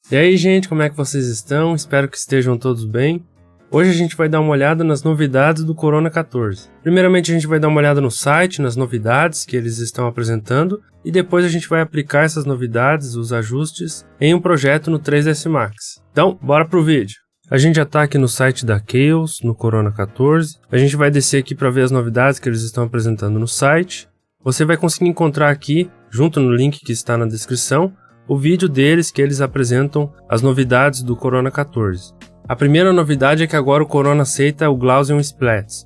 E aí, gente, como é que vocês estão? Espero que estejam todos bem. Hoje a gente vai dar uma olhada nas novidades do Corona 14. Primeiramente a gente vai dar uma olhada no site, nas novidades que eles estão apresentando, e depois a gente vai aplicar essas novidades, os ajustes, em um projeto no 3ds Max. Então, bora pro vídeo! A gente já está aqui no site da Chaos, no Corona 14. A gente vai descer aqui para ver as novidades que eles estão apresentando no site. Você vai conseguir encontrar aqui, junto no link que está na descrição, o vídeo deles que eles apresentam as novidades do Corona 14. A primeira novidade é que agora o Corona aceita o Gaussian Splats,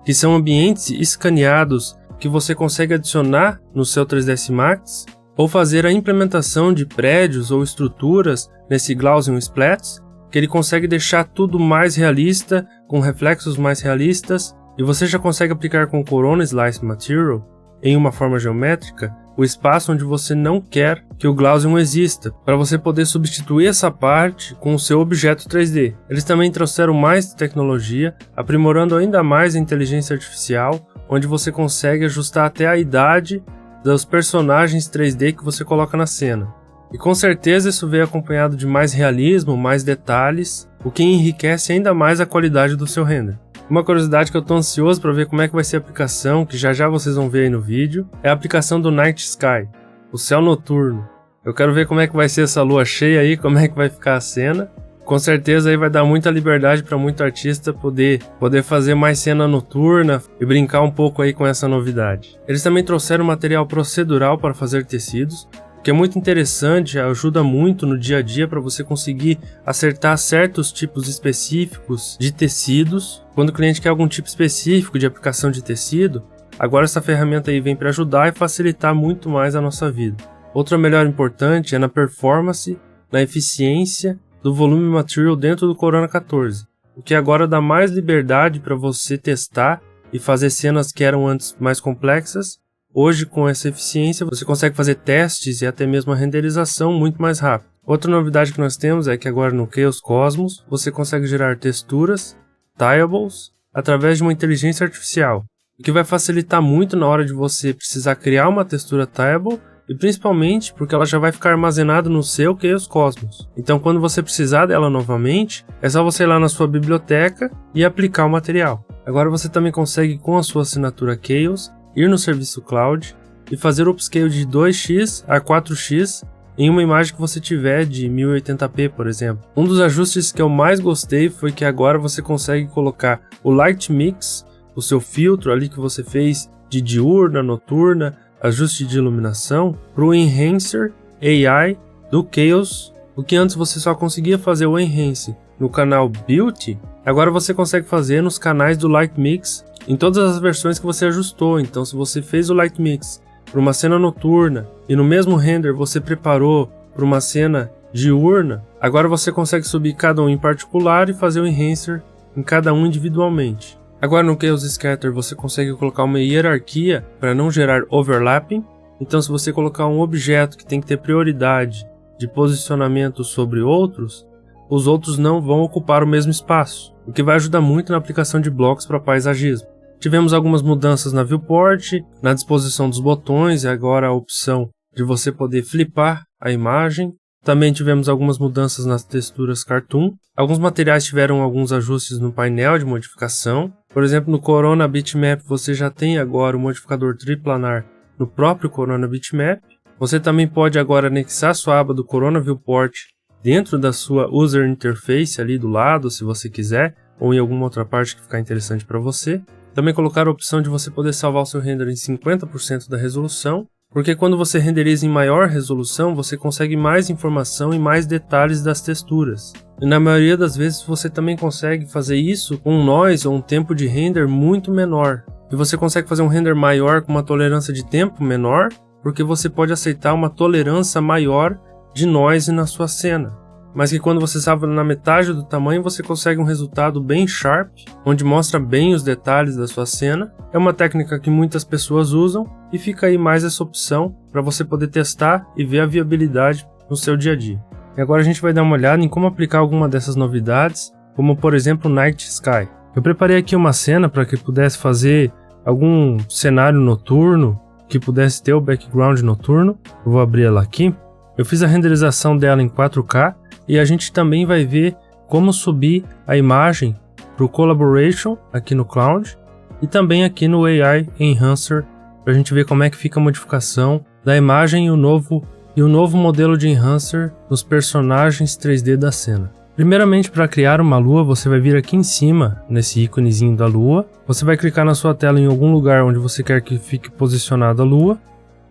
que são ambientes escaneados que você consegue adicionar no seu 3ds Max ou fazer a implementação de prédios ou estruturas nesse Gaussian Splats, que ele consegue deixar tudo mais realista, com reflexos mais realistas, e você já consegue aplicar com o Corona Slice Material, em uma forma geométrica, o espaço onde você não quer que o Gaussian exista, para você poder substituir essa parte com o seu objeto 3D. Eles também trouxeram mais tecnologia, aprimorando ainda mais a inteligência artificial, onde você consegue ajustar até a idade dos personagens 3D que você coloca na cena. E com certeza isso veio acompanhado de mais realismo, mais detalhes, o que enriquece ainda mais a qualidade do seu render. Uma curiosidade que eu estou ansioso para ver como é que vai ser a aplicação, que já vocês vão ver aí no vídeo, é a aplicação do Night Sky, o céu noturno. Eu quero ver como é que vai ser essa lua cheia aí, como é que vai ficar a cena. Com certeza aí vai dar muita liberdade para muito artista poder fazer mais cena noturna e brincar um pouco aí com essa novidade. Eles também trouxeram material procedural para fazer tecidos, que é muito interessante, ajuda muito no dia a dia para você conseguir acertar certos tipos específicos de tecidos. Quando o cliente quer algum tipo específico de aplicação de tecido, agora essa ferramenta aí vem para ajudar e facilitar muito mais a nossa vida. Outra melhora importante é na performance, na eficiência do volume material dentro do Corona 14, o que agora dá mais liberdade para você testar e fazer cenas que eram antes mais complexas. Hoje, com essa eficiência, você consegue fazer testes e até mesmo a renderização muito mais rápido. Outra novidade que nós temos é que agora no Chaos Cosmos, você consegue gerar texturas, tiles, através de uma inteligência artificial, o que vai facilitar muito na hora de você precisar criar uma textura tile, e principalmente porque ela já vai ficar armazenada no seu Chaos Cosmos. Então, quando você precisar dela novamente, é só você ir lá na sua biblioteca e aplicar o material. Agora você também consegue, com a sua assinatura Chaos, ir no serviço Cloud e fazer o upscale de 2x a 4x em uma imagem que você tiver de 1080p, por exemplo. Um dos ajustes que eu mais gostei foi que agora você consegue colocar o Light Mix, o seu filtro ali que você fez de diurna, noturna, ajuste de iluminação, para o Enhancer AI do Chaos, o que antes você só conseguia fazer o Enhance no canal Beauty, agora você consegue fazer nos canais do Light Mix em todas as versões que você ajustou. Então, se você fez o Light Mix para uma cena noturna e no mesmo render você preparou para uma cena diurna, agora você consegue subir cada um em particular e fazer o Enhancer em cada um individualmente. Agora no Chaos Scatter você consegue colocar uma hierarquia para não gerar overlapping. Então, se você colocar um objeto que tem que ter prioridade de posicionamento sobre outros, os outros não vão ocupar o mesmo espaço, o que vai ajudar muito na aplicação de blocos para paisagismo. Tivemos algumas mudanças na viewport, na disposição dos botões e agora a opção de você poder flipar a imagem. Também tivemos algumas mudanças nas texturas Cartoon. Alguns materiais tiveram alguns ajustes no painel de modificação. Por exemplo, no Corona Bitmap você já tem agora o modificador triplanar no próprio Corona Bitmap. Você também pode agora anexar sua aba do Corona Viewport dentro da sua User Interface ali do lado, se você quiser, ou em alguma outra parte que ficar interessante para você. Também colocar a opção de você poder salvar o seu render em 50% da resolução, porque quando você renderiza em maior resolução, você consegue mais informação e mais detalhes das texturas. E na maioria das vezes você também consegue fazer isso com um noise ou um tempo de render muito menor. E você consegue fazer um render maior com uma tolerância de tempo menor, porque você pode aceitar uma tolerância maior de noise na sua cena, mas que quando você salva na metade do tamanho você consegue um resultado bem sharp, onde mostra bem os detalhes da sua cena. É uma técnica que muitas pessoas usam e fica aí mais essa opção para você poder testar e ver a viabilidade no seu dia a dia. E agora a gente vai dar uma olhada em como aplicar alguma dessas novidades, como por exemplo o Night Sky. Eu preparei aqui uma cena para que pudesse fazer algum cenário noturno, que pudesse ter o background noturno. Eu vou abrir ela aqui. Eu fiz a renderização dela em 4K e a gente também vai ver como subir a imagem para o Collaboration aqui no Cloud e também aqui no AI Enhancer para a gente ver como é que fica a modificação da imagem e o novo modelo de Enhancer nos personagens 3D da cena. Primeiramente, para criar uma lua, você vai vir aqui em cima, nesse íconezinho da lua. Você vai clicar na sua tela em algum lugar onde você quer que fique posicionada a lua.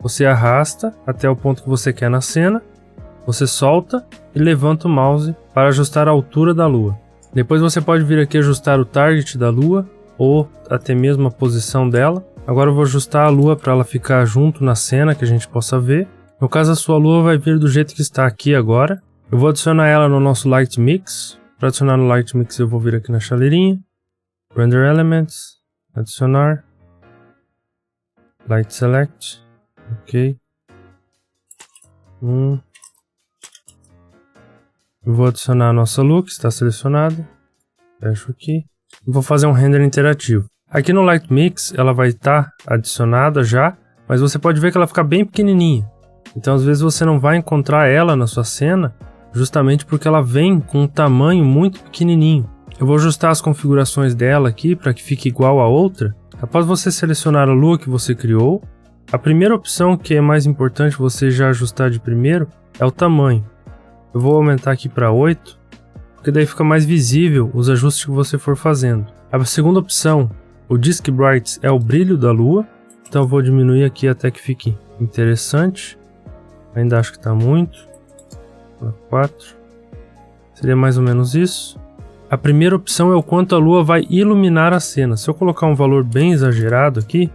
Você arrasta até o ponto que você quer na cena. Você solta e levanta o mouse para ajustar a altura da lua. Depois você pode vir aqui ajustar o target da lua ou até mesmo a posição dela. Agora eu vou ajustar a lua para ela ficar junto na cena que a gente possa ver. No caso, a sua lua vai vir do jeito que está aqui agora. Eu vou adicionar ela no nosso Light Mix. Para adicionar no Light Mix eu vou vir aqui na chaleirinha, Render Elements, adicionar, Light Select, ok. Eu vou adicionar a nossa lua que está selecionada, fecho aqui. E vou fazer um render interativo. Aqui no Light Mix ela vai estar adicionada já, mas você pode ver que ela fica bem pequenininha. Então às vezes você não vai encontrar ela na sua cena, justamente porque ela vem com um tamanho muito pequenininho. Eu vou ajustar as configurações dela aqui para que fique igual a outra. Após você selecionar a lua que você criou, a primeira opção que é mais importante você já ajustar de primeiro é o tamanho. Eu vou aumentar aqui para 8, porque daí fica mais visível os ajustes que você for fazendo. A segunda opção, o Disk Bright, é o brilho da lua. Então eu vou diminuir aqui até que fique interessante. Ainda acho que está muito. 4. Seria mais ou menos isso. A primeira opção é o quanto a lua vai iluminar a cena. Se eu colocar um valor bem exagerado aqui,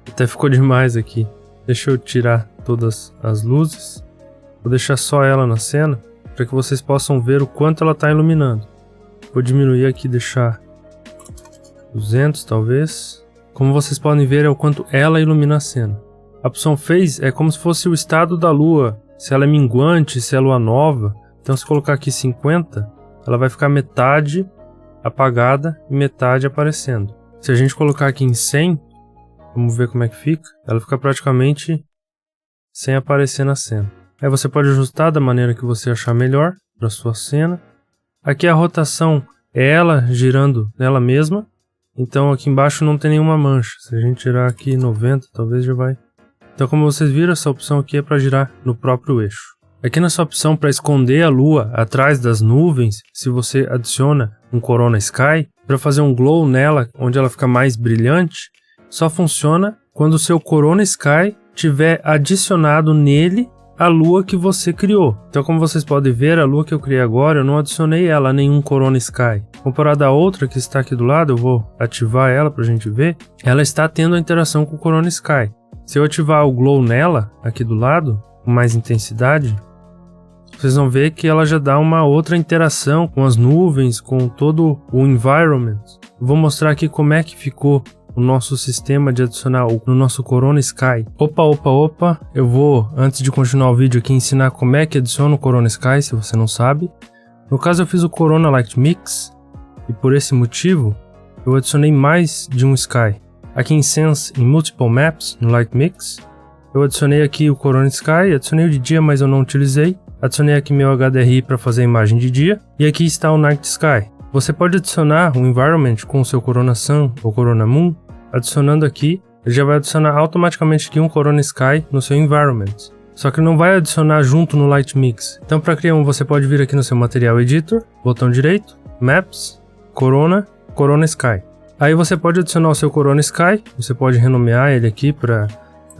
até ficou demais aqui. Deixa eu tirar todas as luzes. Vou deixar só ela na cena, para que vocês possam ver o quanto ela está iluminando. Vou diminuir aqui, deixar 200 talvez. Como vocês podem ver, é o quanto ela ilumina a cena. A opção Phase é como se fosse o estado da lua. Se ela é minguante, se é lua nova. Então se colocar aqui 50, ela vai ficar metade apagada e metade aparecendo. Se a gente colocar aqui em 100, vamos ver como é que fica. Ela fica praticamente sem aparecer na cena. Aí você pode ajustar da maneira que você achar melhor para sua cena. Aqui a rotação é ela girando nela mesma. Então aqui embaixo não tem nenhuma mancha. Se a gente tirar aqui 90, talvez já vai. Então, como vocês viram, essa opção aqui é para girar no próprio eixo. Aqui nessa opção para esconder a lua atrás das nuvens, se você adiciona um Corona Sky, para fazer um glow nela, onde ela fica mais brilhante, só funciona quando o seu Corona Sky tiver adicionado nele a lua que você criou. Então, como vocês podem ver, a lua que eu criei agora, eu não adicionei ela a nenhum Corona Sky. Comparada a outra que está aqui do lado, eu vou ativar ela para a gente ver, ela está tendo a interação com o Corona Sky. Se eu ativar o glow nela, aqui do lado, com mais intensidade, vocês vão ver que ela já dá uma outra interação com as nuvens, com todo o environment. Vou mostrar aqui como é que ficou o nosso sistema de adicionar no nosso Corona Sky. Opa, eu vou, antes de continuar o vídeo aqui, ensinar como é que adiciona o Corona Sky, se você não sabe. No caso eu fiz o Corona Light Mix, e por esse motivo, eu adicionei mais de um Sky. Aqui em Sense, em Multiple Maps, no Light Mix, eu adicionei aqui o Corona Sky, adicionei o de dia, mas eu não utilizei. Adicionei aqui meu HDRI para fazer a imagem de dia. E aqui está o Night Sky. Você pode adicionar um environment com o seu Corona Sun ou Corona Moon. Adicionando aqui, ele já vai adicionar automaticamente aqui um Corona Sky no seu environment. Só que não vai adicionar junto no Light Mix. Então para criar um, você pode vir aqui no seu Material Editor, botão direito, Maps, Corona Sky. Aí você pode adicionar o seu Corona Sky, você pode renomear ele aqui para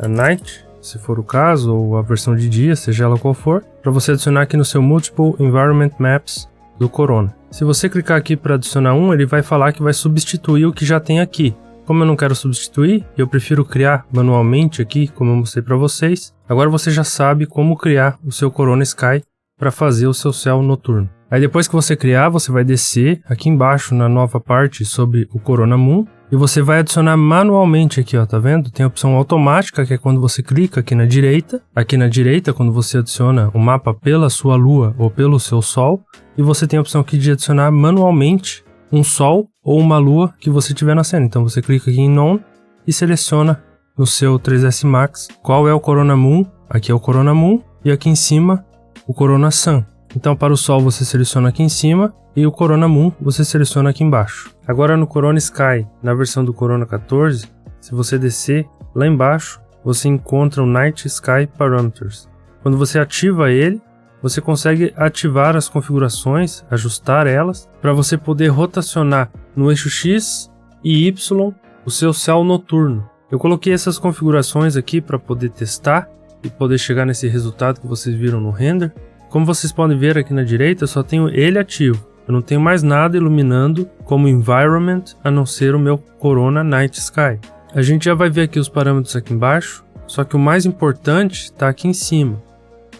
Night, se for o caso, ou a versão de dia, seja ela qual for, para você adicionar aqui no seu Multiple Environment Maps do Corona. Se você clicar aqui para adicionar um, ele vai falar que vai substituir o que já tem aqui. Como eu não quero substituir, eu prefiro criar manualmente aqui, como eu mostrei para vocês. Agora você já sabe como criar o seu Corona Sky para fazer o seu céu noturno. Aí depois que você criar, você vai descer aqui embaixo na nova parte sobre o Corona Moon e você vai adicionar manualmente aqui, ó, tá vendo? Tem a opção automática, que é quando você clica aqui na direita. Aqui na direita, quando você adiciona o mapa pela sua lua ou pelo seu sol. E você tem a opção aqui de adicionar manualmente um sol ou uma lua que você tiver na cena. Então você clica aqui em None e seleciona no seu 3ds Max qual é o Corona Moon. Aqui é o Corona Moon. e aqui em cima o Corona Sun. Então para o Sol você seleciona aqui em cima e o Corona Moon você seleciona aqui embaixo. Agora no Corona Sky, na versão do Corona 14, se você descer lá embaixo, você encontra o Night Sky Parameters. Quando você ativa ele, você consegue ativar as configurações, ajustar elas, para você poder rotacionar no eixo X e Y o seu céu noturno. Eu coloquei essas configurações aqui para poder testar e poder chegar nesse resultado que vocês viram no render. Como vocês podem ver aqui na direita, eu só tenho ele ativo. Eu não tenho mais nada iluminando como environment a não ser o meu Corona Night Sky. A gente já vai ver aqui os parâmetros aqui embaixo, só que o mais importante está aqui em cima.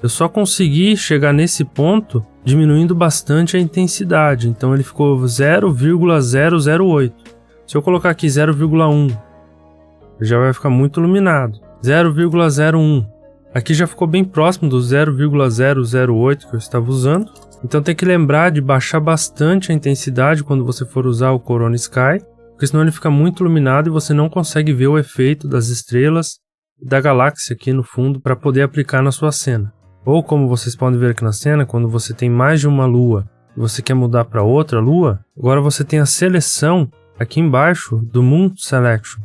Eu só consegui chegar nesse ponto diminuindo bastante a intensidade, então ele ficou 0,008. Se eu colocar aqui 0,1, já vai ficar muito iluminado. 0,01, aqui já ficou bem próximo do 0,008 que eu estava usando. Então tem que lembrar de baixar bastante a intensidade quando você for usar o Corona Sky, porque senão ele fica muito iluminado e você não consegue ver o efeito das estrelas e da galáxia aqui no fundo para poder aplicar na sua cena. Ou como vocês podem ver aqui na cena, quando você tem mais de uma lua e você quer mudar para outra lua, agora você tem a seleção aqui embaixo do Moon Selection.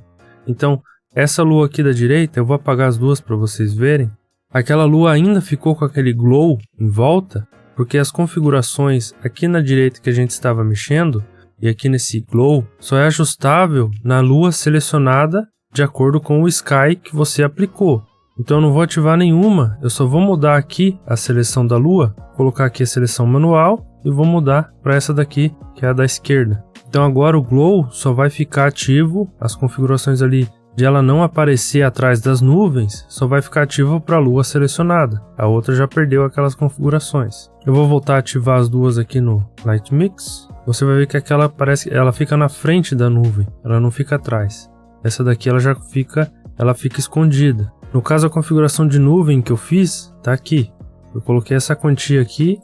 Então essa lua aqui da direita, eu vou apagar as duas para vocês verem, aquela lua ainda ficou com aquele glow em volta, porque as configurações aqui na direita que a gente estava mexendo e aqui nesse glow só é ajustável na lua selecionada de acordo com o sky que você aplicou. Então eu não vou ativar nenhuma, eu só vou mudar aqui a seleção da lua, colocar aqui a seleção manual e vou mudar para essa daqui que é a da esquerda. Então agora o glow só vai ficar ativo, as configurações ali de ela não aparecer atrás das nuvens, só vai ficar ativo para a lua selecionada. A outra já perdeu aquelas configurações. Eu vou voltar a ativar as duas aqui no Light Mix. Você vai ver que aquela parece, ela fica na frente da nuvem, ela não fica atrás. Essa daqui ela fica escondida. No caso a configuração de nuvem que eu fiz, tá aqui. Eu coloquei essa quantia aqui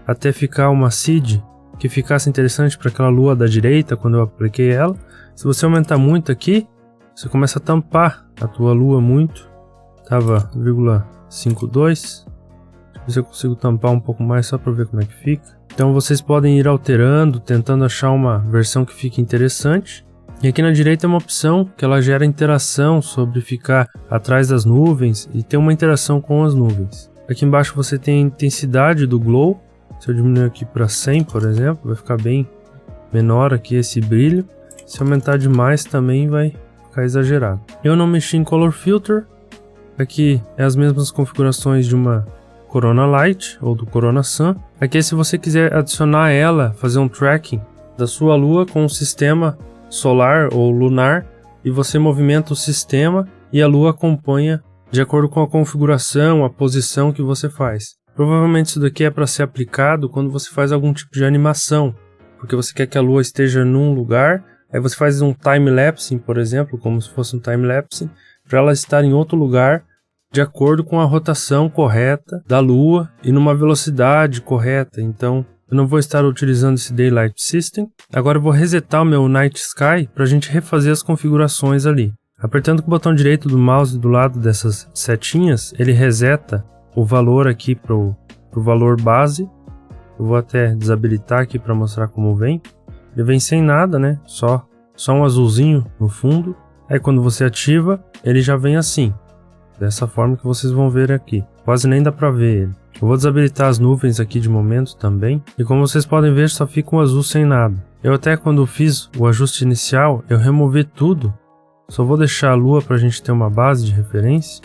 até ficar uma seed que ficasse interessante para aquela lua da direita quando eu apliquei ela. Se você aumentar muito aqui, você começa a tampar a tua lua muito. Tava 0,52. Deixa eu ver se eu consigo tampar um pouco mais só para ver como é que fica. Então vocês podem ir alterando, tentando achar uma versão que fique interessante. E aqui na direita é uma opção que ela gera interação sobre ficar atrás das nuvens e ter uma interação com as nuvens. Aqui embaixo você tem a intensidade do glow. Se eu diminuir aqui para 100, por exemplo, vai ficar bem menor aqui esse brilho. Se aumentar demais também vai ficar exagerado. Eu não mexi em Color Filter. Aqui é as mesmas configurações de uma Corona Light ou do Corona Sun. Aqui se você quiser adicionar ela, fazer um tracking da sua lua com um sistema solar ou lunar, e você movimenta o sistema e a lua acompanha de acordo com a configuração, a posição que você faz. Provavelmente isso daqui é para ser aplicado quando você faz algum tipo de animação, porque você quer que a lua esteja num lugar, aí você faz um time-lapse, por exemplo, como se fosse um time-lapse, para ela estar em outro lugar de acordo com a rotação correta da lua e numa velocidade correta. Então eu não vou estar utilizando esse Daylight System. Agora eu vou resetar o meu Night Sky para a gente refazer as configurações ali. Apertando com o botão direito do mouse do lado dessas setinhas, ele reseta o valor aqui para o valor base. Eu vou até desabilitar aqui para mostrar como vem. Ele vem sem nada, né? Só um azulzinho no fundo. Aí quando você ativa, ele já vem assim. Dessa forma que vocês vão ver aqui. Quase nem dá para ver ele. Eu vou desabilitar as nuvens aqui de momento também. E como vocês podem ver, só fica um azul sem nada. Eu até quando fiz o ajuste inicial, eu removi tudo. Só vou deixar a lua para a gente ter uma base de referência.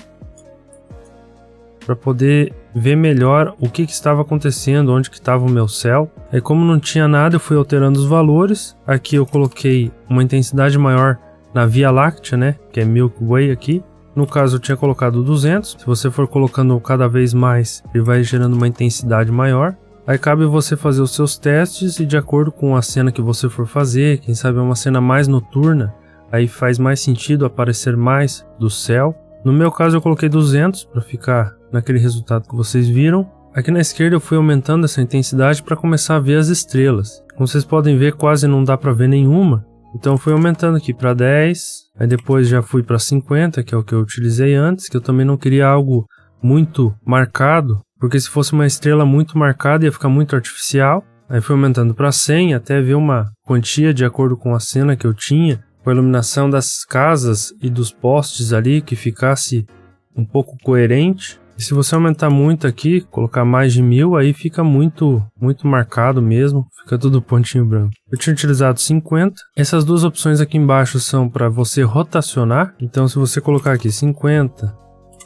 Para poder ver melhor o que estava acontecendo, onde que estava o meu céu. Aí como não tinha nada, eu fui alterando os valores. Aqui eu coloquei uma intensidade maior na Via Láctea, né? Que é Milky Way aqui. No caso eu tinha colocado 200, se você for colocando cada vez mais, ele vai gerando uma intensidade maior. Aí cabe você fazer os seus testes e de acordo com a cena que você for fazer, quem sabe é uma cena mais noturna, aí faz mais sentido aparecer mais do céu. No meu caso eu coloquei 200 para ficar naquele resultado que vocês viram. Aqui na esquerda eu fui aumentando essa intensidade para começar a ver as estrelas. Como vocês podem ver, quase não dá para ver nenhuma. Então eu fui aumentando aqui para 10, aí depois já fui para 50, que é o que eu utilizei antes, que eu também não queria algo muito marcado, porque se fosse uma estrela muito marcada ia ficar muito artificial. Aí fui aumentando para 100 até ver uma quantia de acordo com a cena que eu tinha, com a iluminação das casas e dos postes ali, que ficasse um pouco coerente. E se você aumentar muito aqui, colocar mais de 1000, aí fica muito marcado mesmo, fica tudo pontinho branco. Eu tinha utilizado 50. Essas duas opções aqui embaixo são para você rotacionar. Então se você colocar aqui 50,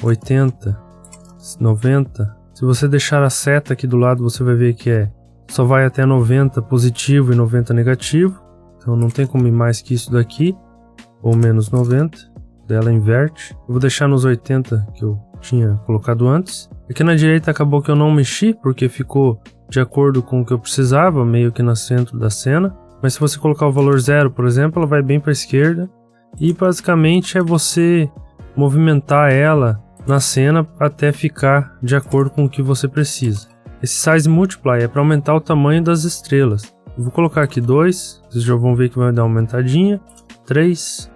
80, 90, se você deixar a seta aqui do lado, você vai ver que só vai até 90 positivo e 90 negativo. Então não tem como ir mais que isso daqui, ou menos 90. Ela inverte. Eu vou deixar nos 80 que eu tinha colocado antes. Aqui na direita acabou que eu não mexi, porque ficou de acordo com o que eu precisava, meio que no centro da cena. Mas se você colocar o valor 0, por exemplo, ela vai bem para a esquerda. E basicamente é você movimentar ela na cena até ficar de acordo com o que você precisa. Esse Size Multiply é para aumentar o tamanho das estrelas. Eu vou colocar aqui 2, vocês já vão ver que vai dar uma aumentadinha. 3,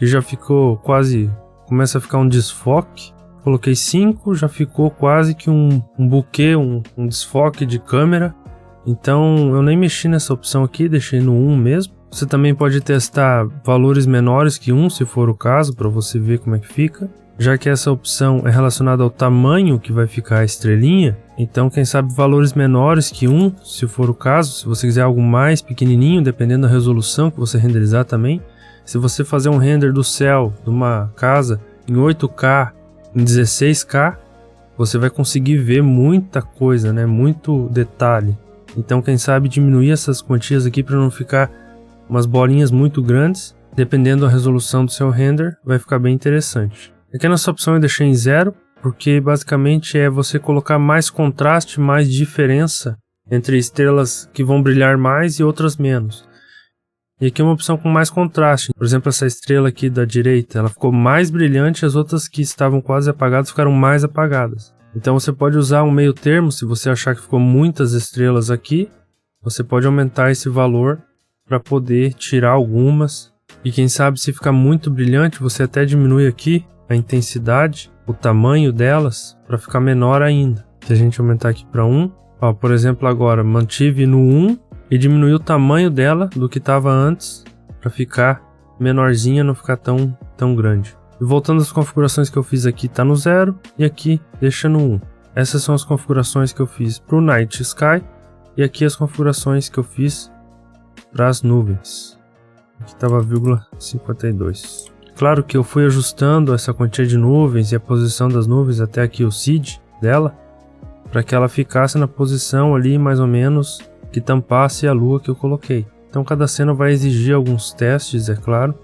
e já ficou quase, começa a ficar um desfoque. Coloquei 5, já ficou quase que um buquê, um desfoque de câmera. Então eu nem mexi nessa opção aqui, deixei no 1 mesmo. Você também pode testar valores menores que 1, se for o caso, para você ver como é que fica. Já que essa opção é relacionada ao tamanho que vai ficar a estrelinha, então quem sabe valores menores que 1, se for o caso. Se você quiser algo mais pequenininho, dependendo da resolução que você renderizar também. Se você fazer um render do céu de uma casa em 8K, em 16K, você vai conseguir ver muita coisa, né? Muito detalhe. Então quem sabe diminuir essas quantias aqui para não ficar umas bolinhas muito grandes. Dependendo da resolução do seu render, vai ficar bem interessante. Aqui nessa opção eu deixei em 0, porque basicamente é você colocar mais contraste, mais diferença entre estrelas que vão brilhar mais e outras menos. E aqui é uma opção com mais contraste. Por exemplo, essa estrela aqui da direita, ela ficou mais brilhante, as outras que estavam quase apagadas ficaram mais apagadas. Então você pode usar um meio termo. Se você achar que ficou muitas estrelas aqui, você pode aumentar esse valor para poder tirar algumas. E quem sabe, se ficar muito brilhante, você até diminui aqui a intensidade, o tamanho delas, para ficar menor ainda. Se a gente aumentar aqui para 1, ó, por exemplo, agora mantive no 1 e diminui o tamanho dela do que estava antes, para ficar menorzinha, não ficar tão grande. E voltando às configurações que eu fiz aqui, tá no 0 e aqui deixa no 1. Essas são as configurações que eu fiz para o Night Sky e aqui as configurações que eu fiz para as nuvens. Aqui estava 0,52. Claro que eu fui ajustando essa quantia de nuvens e a posição das nuvens até aqui o seed dela, para que ela ficasse na posição ali mais ou menos que tampasse a lua que eu coloquei. Então cada cena vai exigir alguns testes, é claro,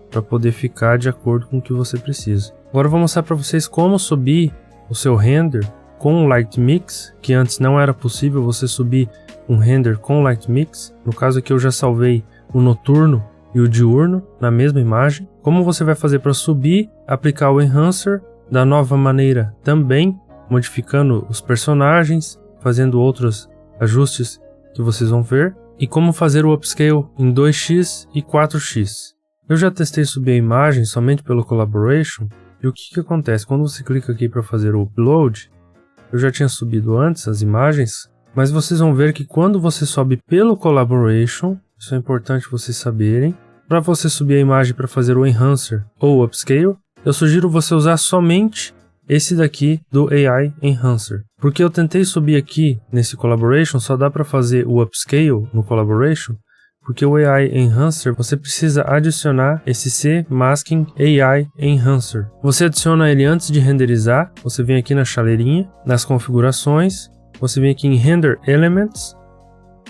para poder ficar de acordo com o que você precisa. Agora eu vou mostrar para vocês como subir o seu render com o Light Mix, que antes não era possível você subir um render com o Light Mix. No caso aqui eu já salvei o noturno e o diurno na mesma imagem. Como você vai fazer para subir, aplicar o Enhancer da nova maneira também, modificando os personagens, fazendo outros ajustes que vocês vão ver, e como fazer o Upscale em 2x e 4x. Eu já testei subir a imagem somente pelo Collaboration, e o que acontece? Quando você clica aqui para fazer o Upload, eu já tinha subido antes as imagens, mas vocês vão ver que quando você sobe pelo Collaboration, isso é importante vocês saberem, para você subir a imagem para fazer o Enhancer ou o Upscale, eu sugiro você usar somente esse daqui do AI Enhancer. Porque eu tentei subir aqui nesse Collaboration, só dá para fazer o Upscale no Collaboration, porque o AI Enhancer você precisa adicionar esse C Masking AI Enhancer. Você adiciona ele antes de renderizar, você vem aqui na chaleirinha, nas configurações, você vem aqui em Render Elements,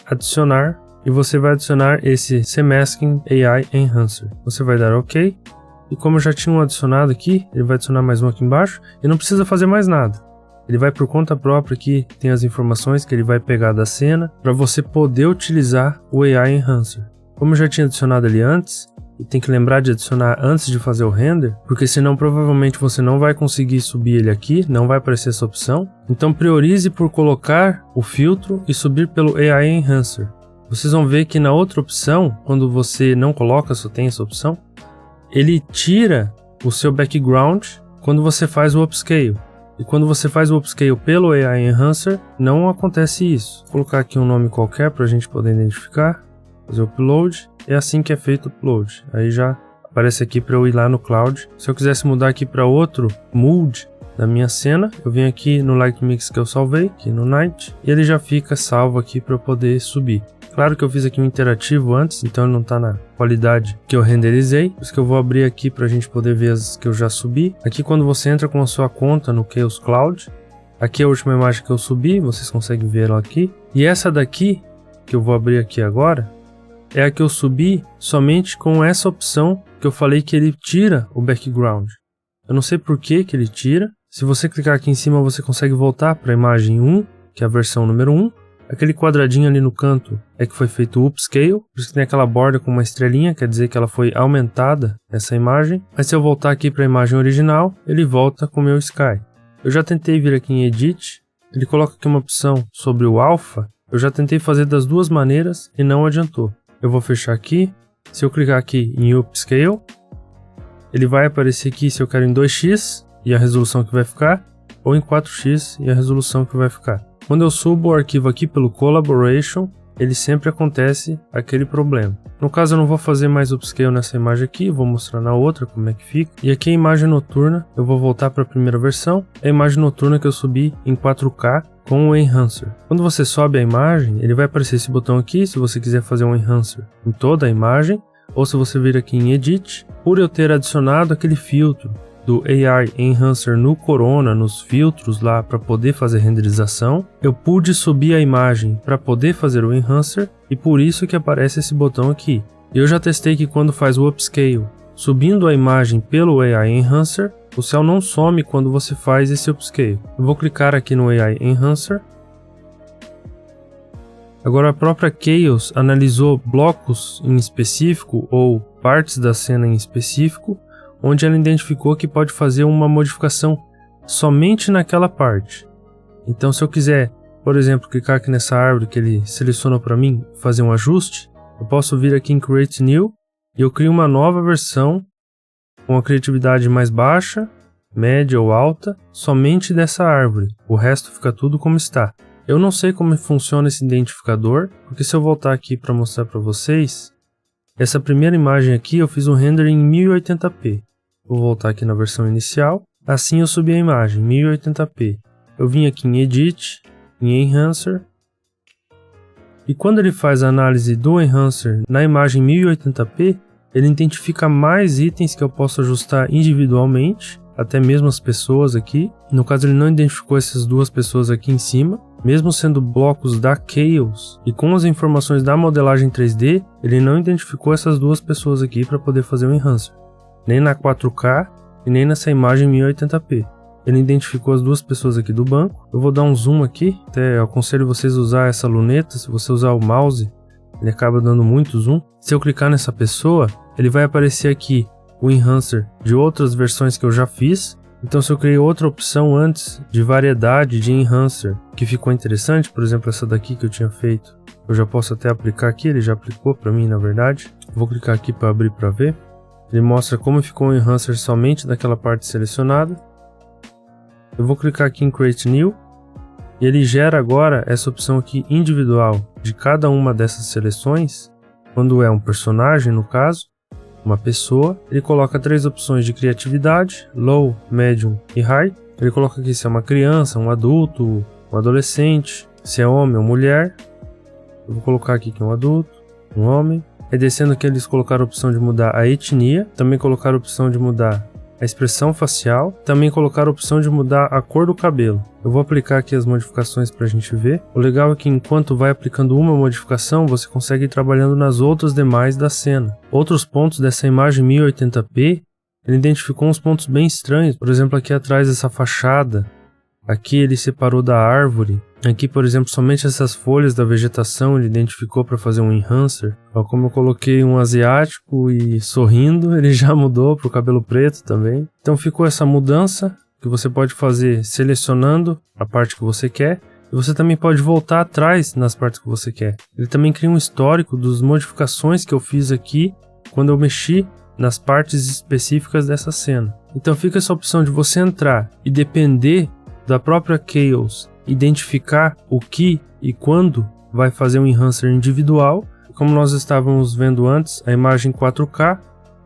adicionar, e você vai adicionar esse C Masking AI Enhancer. Você vai dar OK. E como eu já tinha um adicionado aqui, ele vai adicionar mais um aqui embaixo e não precisa fazer mais nada. Ele vai por conta própria aqui, tem as informações que ele vai pegar da cena para você poder utilizar o AI Enhancer. Como eu já tinha adicionado ali antes, e tem que lembrar de adicionar antes de fazer o render, porque senão provavelmente você não vai conseguir subir ele aqui, não vai aparecer essa opção. Então priorize por colocar o filtro e subir pelo AI Enhancer. Vocês vão ver que na outra opção, quando você não coloca, só tem essa opção, ele tira o seu background quando você faz o upscale. E quando você faz o upscale pelo AI Enhancer, não acontece isso. Vou colocar aqui um nome qualquer para a gente poder identificar. Fazer o upload. É assim que é feito o upload. Aí já aparece aqui para eu ir lá no Cloud. Se eu quisesse mudar aqui para outro mood da minha cena, eu venho aqui no Light Mix que eu salvei, aqui no Night, e ele já fica salvo aqui para eu poder subir. Claro que eu fiz aqui um interativo antes, então ele não está na qualidade que eu renderizei. Por isso que eu vou abrir aqui para a gente poder ver as que eu já subi. Aqui quando você entra com a sua conta no Chaos Cloud, aqui é a última imagem que eu subi, vocês conseguem ver ela aqui. E essa daqui, que eu vou abrir aqui agora, é a que eu subi somente com essa opção que eu falei que ele tira o background. Eu não sei por que ele tira. Se você clicar aqui em cima, você consegue voltar para a imagem 1, que é a versão número 1. Aquele quadradinho ali no canto é que foi feito o upscale, por isso que tem aquela borda com uma estrelinha, quer dizer que ela foi aumentada, essa imagem. Mas se eu voltar aqui para a imagem original, ele volta com o meu Sky. Eu já tentei vir aqui em Edit, ele coloca aqui uma opção sobre o Alpha. Eu já tentei fazer das duas maneiras e não adiantou. Eu vou fechar aqui, se eu clicar aqui em Upscale, ele vai aparecer aqui se eu quero em 2x e a resolução que vai ficar, ou em 4x e a resolução que vai ficar. Quando eu subo o arquivo aqui pelo Collaboration, ele sempre acontece aquele problema. No caso eu não vou fazer mais upscale nessa imagem aqui, vou mostrar na outra como é que fica. E aqui a imagem noturna, eu vou voltar para a primeira versão, é a imagem noturna que eu subi em 4K com o Enhancer. Quando você sobe a imagem, ele vai aparecer esse botão aqui, se você quiser fazer um Enhancer em toda a imagem, ou se você vir aqui em Edit, por eu ter adicionado aquele filtro do AI Enhancer no Corona, nos filtros lá para poder fazer renderização, eu pude subir a imagem para poder fazer o Enhancer e por isso que aparece esse botão aqui. Eu já testei que quando faz o Upscale, subindo a imagem pelo AI Enhancer, o céu não some quando você faz esse Upscale. Eu vou clicar aqui no AI Enhancer. Agora a própria Chaos analisou blocos em específico ou partes da cena em específico, onde ela identificou que pode fazer uma modificação somente naquela parte. Então se eu quiser, por exemplo, clicar aqui nessa árvore que ele selecionou para mim, fazer um ajuste, eu posso vir aqui em Create New e eu crio uma nova versão com a criatividade mais baixa, média ou alta, somente dessa árvore. O resto fica tudo como está. Eu não sei como funciona esse identificador, porque se eu voltar aqui para mostrar para vocês, essa primeira imagem aqui eu fiz um render em 1080p. Vou voltar aqui na versão inicial. Assim eu subi a imagem, 1080p. Eu vim aqui em Edit, em Enhancer. E quando ele faz a análise do Enhancer na imagem 1080p, ele identifica mais itens que eu posso ajustar individualmente, até mesmo as pessoas aqui. No caso ele não identificou essas duas pessoas aqui em cima. Mesmo sendo blocos da Chaos e com as informações da modelagem 3D, ele não identificou essas duas pessoas aqui para poder fazer o Enhancer. Nem na 4K e nem nessa imagem 1080p. Ele identificou as duas pessoas aqui do banco. Eu vou dar um zoom aqui, até eu aconselho vocês a usar essa luneta. Se você usar o mouse, ele acaba dando muito zoom. Se eu clicar nessa pessoa, ele vai aparecer aqui o Enhancer de outras versões que eu já fiz. Então se eu criei outra opção antes de variedade de Enhancer que ficou interessante, por exemplo essa daqui que eu tinha feito, eu já posso até aplicar aqui, ele já aplicou para mim na verdade. Vou clicar aqui para abrir para ver. Ele mostra como ficou o Enhancer somente daquela parte selecionada. Eu vou clicar aqui em Create New e ele gera agora essa opção aqui individual de cada uma dessas seleções. Quando é um personagem no caso, uma pessoa, ele coloca 3 opções de criatividade, Low, Medium e High. Ele coloca aqui se é uma criança, um adulto, um adolescente, se é homem ou mulher. Eu vou colocar aqui que é um adulto, um homem. Aí descendo aqui eles colocaram a opção de mudar a etnia, também colocaram a opção de mudar a expressão facial, também colocaram a opção de mudar a cor do cabelo. Eu vou aplicar aqui as modificações para a gente ver. O legal é que enquanto vai aplicando uma modificação, você consegue ir trabalhando nas outras demais da cena. Outros pontos dessa imagem 1080p, ele identificou uns pontos bem estranhos. Por exemplo, aqui atrás dessa fachada, aqui ele separou da árvore. Aqui, por exemplo, somente essas folhas da vegetação ele identificou para fazer um Enhancer. Ó, como eu coloquei um asiático e sorrindo, ele já mudou para o cabelo preto também. Então ficou essa mudança que você pode fazer selecionando a parte que você quer. E você também pode voltar atrás nas partes que você quer. Ele também cria um histórico das modificações que eu fiz aqui quando eu mexi nas partes específicas dessa cena. Então fica essa opção de você entrar e depender da própria Chaos identificar o que e quando vai fazer um enhancer individual. Como nós estávamos vendo antes, a imagem 4K,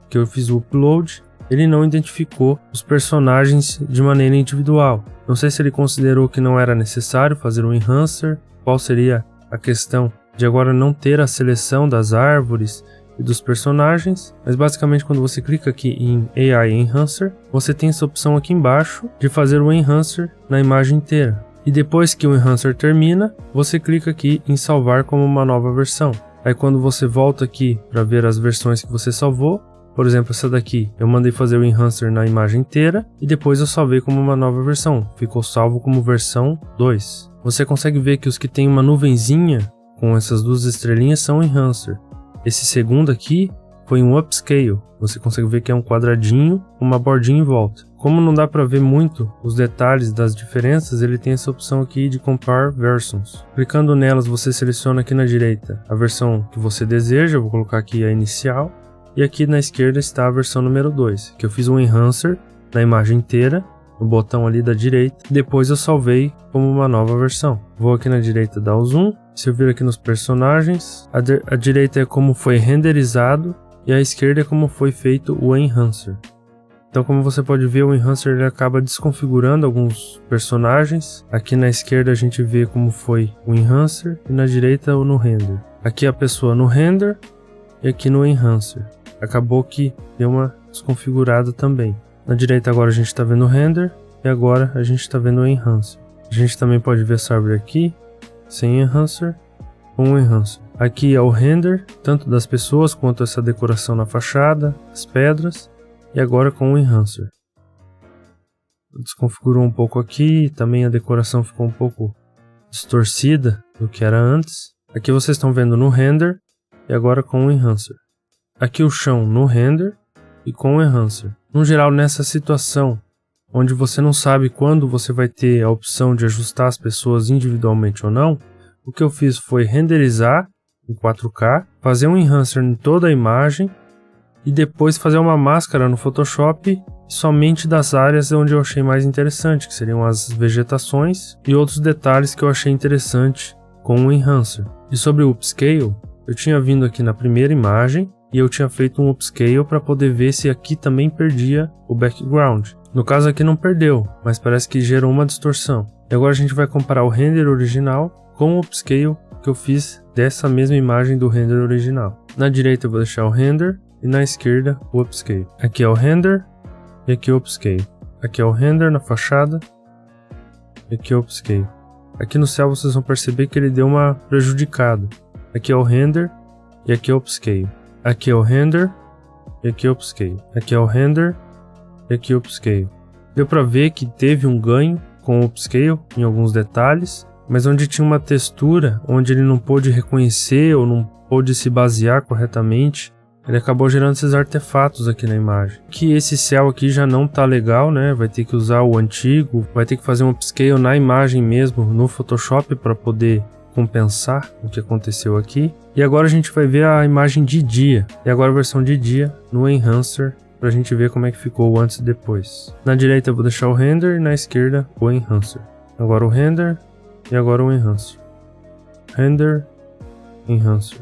que eu fiz o upload, ele não identificou os personagens de maneira individual. Não sei se ele considerou que não era necessário fazer um enhancer, qual seria a questão de agora não ter a seleção das árvores e dos personagens, mas basicamente quando você clica aqui em AI Enhancer, você tem essa opção aqui embaixo de fazer o enhancer na imagem inteira. E depois que o enhancer termina, você clica aqui em salvar como uma nova versão. Aí quando você volta aqui para ver as versões que você salvou, por exemplo essa daqui, eu mandei fazer o enhancer na imagem inteira e depois eu salvei como uma nova versão, ficou salvo como versão 2. Você consegue ver que os que tem uma nuvenzinha com essas duas estrelinhas são enhancer. Esse segundo aqui foi um upscale, você consegue ver que é um quadradinho com uma bordinha em volta. Como não dá para ver muito os detalhes das diferenças, ele tem essa opção aqui de Compare Versions. Clicando nelas, você seleciona aqui na direita a versão que você deseja, eu vou colocar aqui a inicial, e aqui na esquerda está a versão número 2, que eu fiz um enhancer na imagem inteira, no botão ali da direita, depois eu salvei como uma nova versão. Vou aqui na direita dar o zoom, se eu vir aqui nos personagens, a direita é como foi renderizado e a esquerda é como foi feito o enhancer. Então como você pode ver, o enhancer ele acaba desconfigurando alguns personagens. Aqui na esquerda a gente vê como foi o enhancer e na direita o no render. Aqui a pessoa no render e aqui no enhancer. Acabou que deu uma desconfigurada também. Na direita agora a gente está vendo o render e agora a gente está vendo o enhancer. A gente também pode ver essa árvore aqui, sem enhancer, com enhancer. Aqui é o render, tanto das pessoas quanto essa decoração na fachada, as pedras, e agora com o enhancer. Desconfigurou um pouco aqui, também a decoração ficou um pouco distorcida do que era antes. Aqui vocês estão vendo no render e agora com o enhancer. Aqui o chão no render e com o enhancer. No geral, nessa situação, onde você não sabe quando você vai ter a opção de ajustar as pessoas individualmente ou não, o que eu fiz foi renderizar em 4K, fazer um enhancer em toda a imagem e depois fazer uma máscara no Photoshop somente das áreas onde eu achei mais interessante, que seriam as vegetações e outros detalhes que eu achei interessante com o enhancer. E sobre o upscale, eu tinha vindo aqui na primeira imagem e eu tinha feito um upscale para poder ver se aqui também perdia o background. No caso aqui não perdeu, mas parece que gerou uma distorção. E agora a gente vai comparar o render original com o upscale que eu fiz dessa mesma imagem do render original. Na direita eu vou deixar o render e na esquerda o upscale. Aqui é o render e aqui é o upscale. Aqui é o render na fachada e aqui é o upscale. Aqui no céu vocês vão perceber que ele deu uma prejudicada. Aqui é o render e aqui é o upscale. Aqui é o render e aqui é o upscale. Aqui é o render e aqui é o upscale. Deu para ver que teve um ganho com o upscale em alguns detalhes, mas onde tinha uma textura onde ele não pôde reconhecer ou não pôde se basear corretamente, ele acabou gerando esses artefatos aqui na imagem. Que esse céu aqui já não tá legal, né? Vai ter que usar o antigo, vai ter que fazer um upscale na imagem mesmo, no Photoshop, para poder compensar o que aconteceu aqui. E agora a gente vai ver a imagem de dia. E agora a versão de dia no enhancer, pra gente ver como é que ficou o antes e depois. Na direita eu vou deixar o render e na esquerda o enhancer. Agora o render e agora o enhancer. Render, enhancer.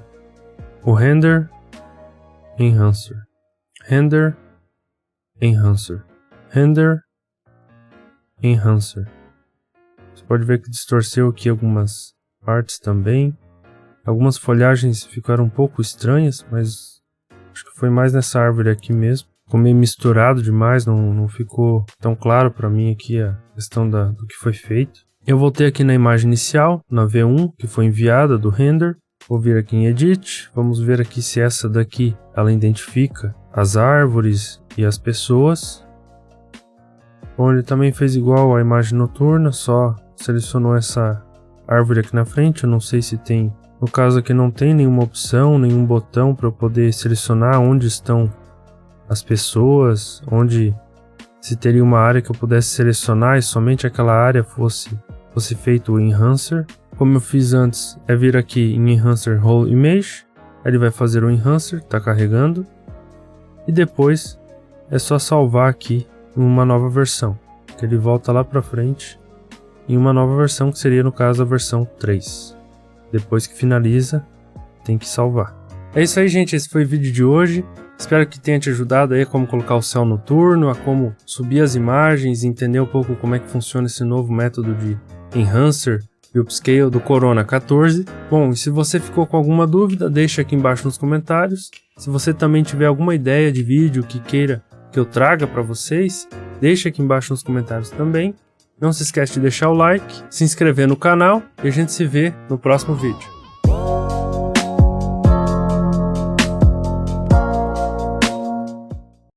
O render, enhancer. Render, enhancer. Render, enhancer. Você pode ver que distorceu aqui algumas partes também. Algumas folhagens ficaram um pouco estranhas, mas acho que foi mais nessa árvore aqui mesmo. Ficou meio misturado demais, não ficou tão claro para mim aqui a questão do que foi feito. Eu voltei aqui na imagem inicial, na V1, que foi enviada do render. Vou vir aqui em Edit, vamos ver aqui se essa daqui ela identifica as árvores e as pessoas. Bom, ele também fez igual à imagem noturna, só selecionou essa árvore aqui na frente. Eu não sei se tem, no caso aqui não tem nenhuma opção, nenhum botão para eu poder selecionar onde estão as pessoas, onde se teria uma área que eu pudesse selecionar e somente aquela área fosse feito o enhancer. Como eu fiz antes, é vir aqui em Enhancer Whole Image, ele vai fazer o enhancer, está carregando, e depois é só salvar aqui uma nova versão, que ele volta lá para frente em uma nova versão, que seria no caso a versão 3. Depois que finaliza, tem que salvar. É isso aí, gente, esse foi o vídeo de hoje. Espero que tenha te ajudado aí a como colocar o céu noturno, a como subir as imagens e entender um pouco como é que funciona esse novo método de Enhancer e Upscale do Corona 14. Bom, e se você ficou com alguma dúvida, deixa aqui embaixo nos comentários. Se você também tiver alguma ideia de vídeo que queira que eu traga para vocês, deixa aqui embaixo nos comentários também. Não se esquece de deixar o like, se inscrever no canal e a gente se vê no próximo vídeo.